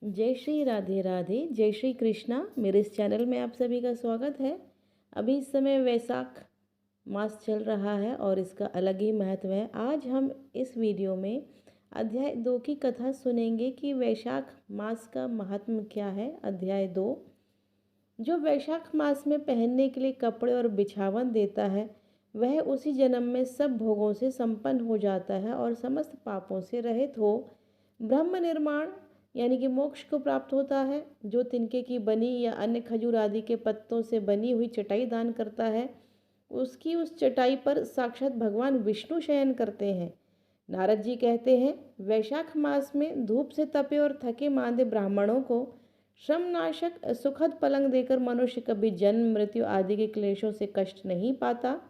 जय श्री राधे राधे, जय श्री कृष्णा। मेरे इस चैनल में आप सभी का स्वागत है। अभी इस समय वैशाख मास चल रहा है और इसका अलग ही महत्व है। आज हम इस वीडियो में अध्याय 2 की कथा सुनेंगे कि वैशाख मास का महात्म क्या है। अध्याय 2। जो वैशाख मास में पहनने के लिए कपड़े और बिछावन देता है, वह उसी जन्म में सब भोगों से संपन्न हो जाता है और समस्त पापों से रहित हो ब्रह्म निर्माण यानी कि मोक्ष को प्राप्त होता है। जो तिनके की बनी या अन्य खजूर आदि के पत्तों से बनी हुई चटाई दान करता है, उसकी उस चटाई पर साक्षात भगवान विष्णु शयन करते हैं। नारद जी कहते हैं, वैशाख मास में धूप से तपे और थके मांदे ब्राह्मणों को श्रमनाशक सुखद पलंग देकर मनुष्य कभी जन्म मृत्यु आदि के क्लेशों से कष्ट नहीं पाता।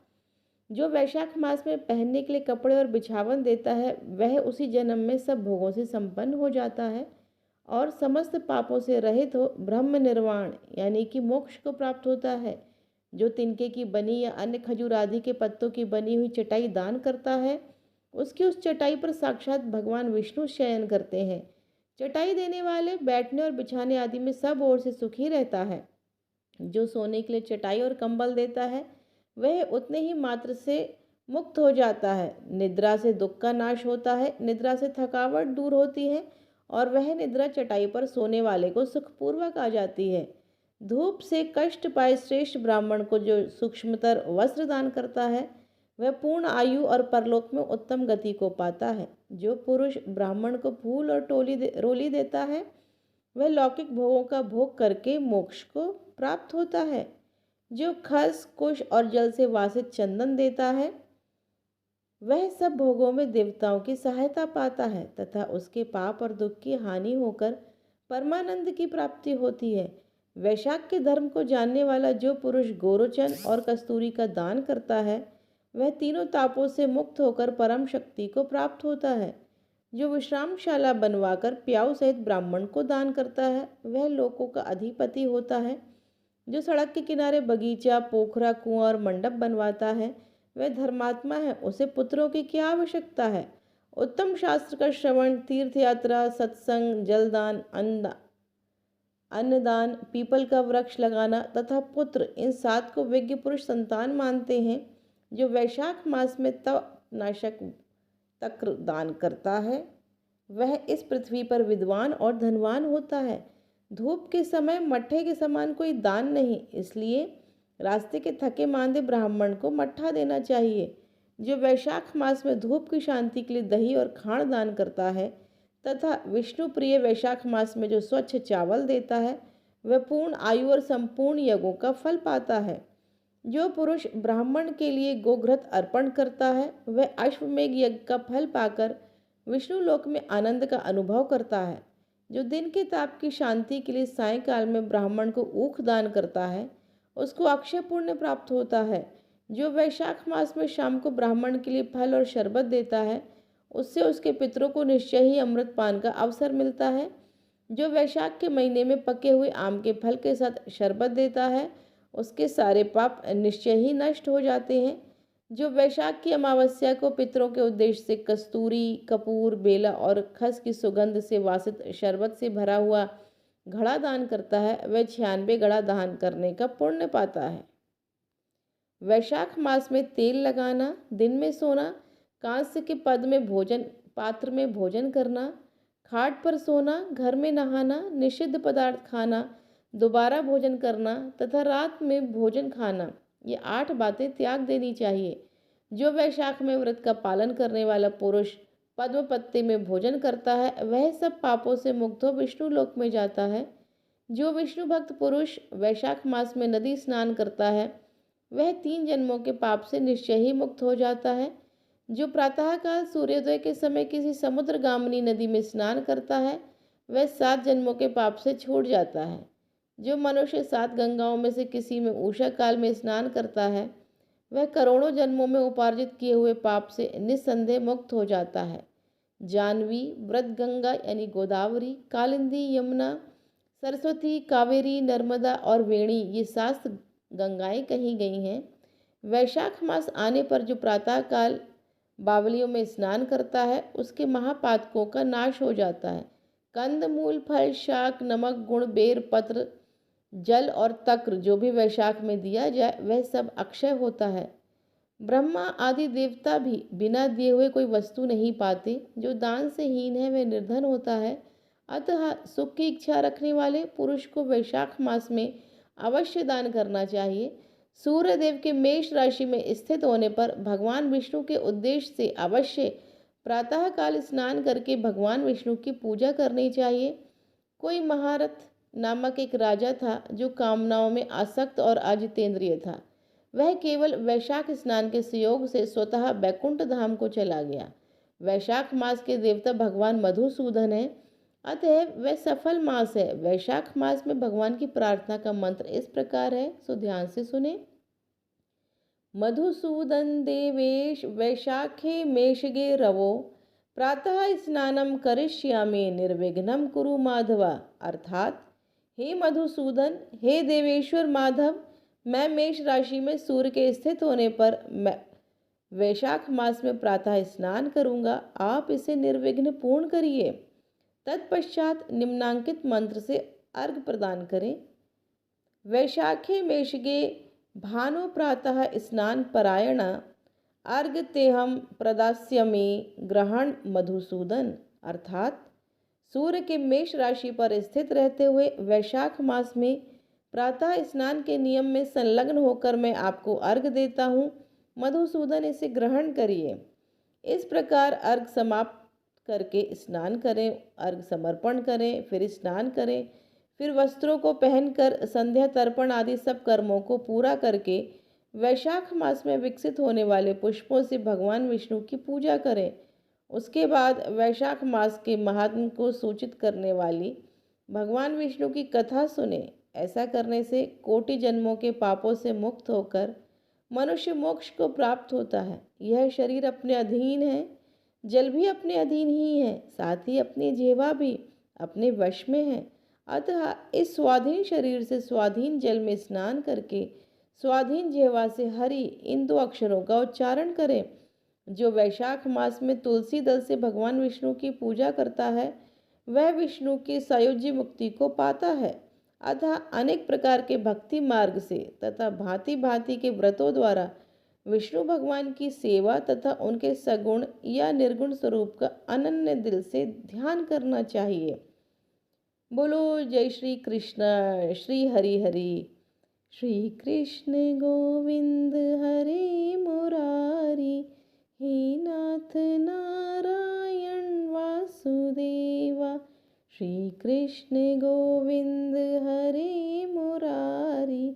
जो वैशाख मास में पहनने के लिए कपड़े और बिछावन देता है, वह उसी जन्म में सब भोगों से संपन्न हो जाता है और समस्त पापों से रहित हो ब्रह्म निर्वाण यानी कि मोक्ष को प्राप्त होता है। जो तिनके की बनी या अन्य खजूर आदि के पत्तों की बनी हुई चटाई दान करता है, उसकी उस चटाई पर साक्षात भगवान विष्णु शयन करते हैं। चटाई देने वाले बैठने और बिछाने आदि में सब ओर से सुखी रहता है। जो सोने के लिए चटाई और कंबल देता है, वह उतने ही मात्र से मुक्त हो जाता है। निद्रा से दुख का नाश होता है, निद्रा से थकावट दूर होती है और वह निद्रा चटाई पर सोने वाले को सुखपूर्वक आ जाती है। धूप से कष्ट पाए श्रेष्ठ ब्राह्मण को जो सूक्ष्मतर वस्त्र दान करता है, वह पूर्ण आयु और परलोक में उत्तम गति को पाता है। जो पुरुष ब्राह्मण को फूल और रोली देता है, वह लौकिक भोगों का भोग करके मोक्ष को प्राप्त होता है। जो खस कुश और जल से वासित चंदन देता है, वह सब भोगों में देवताओं की सहायता पाता है तथा उसके पाप और दुख की हानि होकर परमानंद की प्राप्ति होती है। वैशाख के धर्म को जानने वाला जो पुरुष गोरोचन और कस्तूरी का दान करता है, वह तीनों तापों से मुक्त होकर परम शक्ति को प्राप्त होता है। जो विश्रामशाला बनवाकर प्याऊ सहित ब्राह्मण को दान करता है, वह लोकों का अधिपति होता है। जो सड़क के किनारे बगीचा, पोखरा, कुआं और मंडप बनवाता है, वह धर्मात्मा है। उसे पुत्रों की क्या आवश्यकता है। उत्तम शास्त्र का श्रवण, तीर्थ यात्रा, सत्संग, जलदान, अन्नदान, पीपल का वृक्ष लगाना तथा पुत्र, इन 7 को विज्ञ पुरुष संतान मानते हैं। जो वैशाख मास में तप नाशक तक्र दान करता है, वह इस पृथ्वी पर विद्वान और धनवान होता है। धूप के समय मट्ठे के समान कोई दान नहीं, इसलिए रास्ते के थके मांदे ब्राह्मण को मट्ठा देना चाहिए। जो वैशाख मास में धूप की शांति के लिए दही और खाण दान करता है तथा विष्णु प्रिय वैशाख मास में जो स्वच्छ चावल देता है, वह पूर्ण आयु और संपूर्ण यज्ञों का फल पाता है। जो पुरुष ब्राह्मण के लिए गोघृत अर्पण करता है, वह अश्वमेघ यज्ञ का फल पाकर विष्णु लोक में आनंद का अनुभव करता है। जो दिन के ताप की शांति के लिए सायंकाल में ब्राह्मण को ऊख दान करता है, उसको अक्षय पुण्य प्राप्त होता है। जो वैशाख मास में शाम को ब्राह्मण के लिए फल और शरबत देता है, उससे उसके पितरों को निश्चय ही अमृत पान का अवसर मिलता है। जो वैशाख के महीने में पके हुए आम के फल के साथ शरबत देता है, उसके सारे पाप निश्चय ही नष्ट हो जाते हैं। जो वैशाख की अमावस्या को पितरों के उद्देश्य से कस्तूरी, कपूर, बेला और खस की सुगंध से वासित शरबत से भरा हुआ घड़ा दान करता है, वह 96 घड़ा दान करने का पुण्य पाता है। वैशाख मास में तेल लगाना, दिन में सोना, कांस्य के पद में भोजन पात्र में भोजन करना, खाट पर सोना, घर में नहाना, निषिद्ध पदार्थ खाना, दोबारा भोजन करना तथा रात में भोजन खाना, ये 8 बातें त्याग देनी चाहिए। जो वैशाख में व्रत का पालन करने वाला पुरुष पद्म पत्ते में भोजन करता है, वह सब पापों से मुक्त हो विष्णु लोक में जाता है। जो विष्णु भक्त पुरुष वैशाख मास में नदी स्नान करता है, वह 3 जन्मों के पाप से निश्चय ही मुक्त हो जाता है। जो प्रातःकाल सूर्योदय के समय किसी समुद्र गामिनी नदी में स्नान करता है, वह 7 जन्मों के पाप से छूट जाता है। जो मनुष्य 7 गंगाओं में से किसी में उषा काल में स्नान करता है, वह करोड़ों जन्मों में उपार्जित किए हुए पाप से निस्संदेह मुक्त हो जाता है। जानवी, व्रतगंगा यानी गोदावरी, कालिंदी, यमुना, सरस्वती, कावेरी, नर्मदा और वेणी, ये 7 गंगाएं कही गई हैं। वैशाख मास आने पर जो प्रातःकाल बावलियों में स्नान करता है, उसके महापातकों का नाश हो जाता है। कंद मूल फल शाक नमक गुण बेर पत्र जल और तक्र जो भी वैशाख में दिया जाए वह सब अक्षय होता है। ब्रह्मा आदि देवता भी बिना दिए हुए कोई वस्तु नहीं पाते। जो दान से हीन है वह निर्धन होता है। अतः सुख की इच्छा रखने वाले पुरुष को वैशाख मास में अवश्य दान करना चाहिए। सूर्य देव के मेष राशि में स्थित होने पर भगवान विष्णु के उद्देश्य से अवश्य प्रातःकाल स्नान करके भगवान विष्णु की पूजा करनी चाहिए। कोई महारथ नामक एक राजा था जो कामनाओं में आसक्त और अजितेंद्रिय था। वह केवल वैशाख स्नान के संयोग से स्वतः बैकुंठ धाम को चला गया। वैशाख मास के देवता भगवान मधुसूदन है, अतः वह सफल मास है। वैशाख मास में भगवान की प्रार्थना का मंत्र इस प्रकार है, सो ध्यान से सुने। मधुसूदन देवेश वैशाखे मेषगे रवो प्रातः स्नानम करिष्यामि निर्विघ्नं कुरु माधवा। अर्थात हे मधुसूदन, हे देवेश्वर माधव, मैं मेष राशि में सूर्य के स्थित होने पर मैं वैशाख मास में प्रातः स्नान करूंगा, आप इसे निर्विघ्न पूर्ण करिए। तत्पश्चात निम्नांकित मंत्र से अर्घ प्रदान करें। वैशाखे मेषगे भानु प्रातः स्नान परायण अर्घ तेहम प्रदास्यमि ग्रहण मधुसूदन। अर्थात सूर्य के मेष राशि पर स्थित रहते हुए वैशाख मास में प्रातः स्नान के नियम में संलग्न होकर मैं आपको अर्घ देता हूँ। मधुसूदन, इसे ग्रहण करिए। इस प्रकार अर्घ समाप्त करके स्नान करें, अर्घ समर्पण करें, फिर स्नान करें, फिर वस्त्रों को पहनकर संध्या तर्पण आदि सब कर्मों को पूरा करके वैशाख मास में विकसित होने वाले पुष्पों से भगवान विष्णु की पूजा करें। उसके बाद वैशाख मास के महात्म को सूचित करने वाली भगवान विष्णु की कथा सुने। ऐसा करने से कोटि जन्मों के पापों से मुक्त होकर मनुष्य मोक्ष को प्राप्त होता है। यह शरीर अपने अधीन है, जल भी अपने अधीन ही है, साथ ही अपनी जिह्वा भी अपने वश में है। अतः इस स्वाधीन शरीर से स्वाधीन जल में स्नान करके स्वाधीन जिह्वा से हरि इन दो अक्षरों का उच्चारण करें। जो वैशाख मास में तुलसी दल से भगवान विष्णु की पूजा करता है वह विष्णु की सायुज्य मुक्ति को पाता है। अतः अनेक प्रकार के भक्ति मार्ग से तथा भांति भांति के व्रतों द्वारा विष्णु भगवान की सेवा तथा उनके सगुण या निर्गुण स्वरूप का अनन्य दिल से ध्यान करना चाहिए। बोलो जय श्री कृष्ण। श्री हरि हरि। श्री कृष्ण गोविंद हरे मुरारी, हे नाथ नारायण वासुदेवा। श्री कृष्ण गोविंद हरे मुरारी,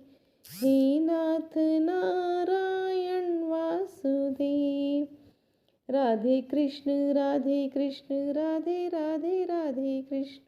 हे नाथ नारायण वासुदेव। राधे कृष्ण राधे कृष्ण राधे राधे राधे कृष्ण।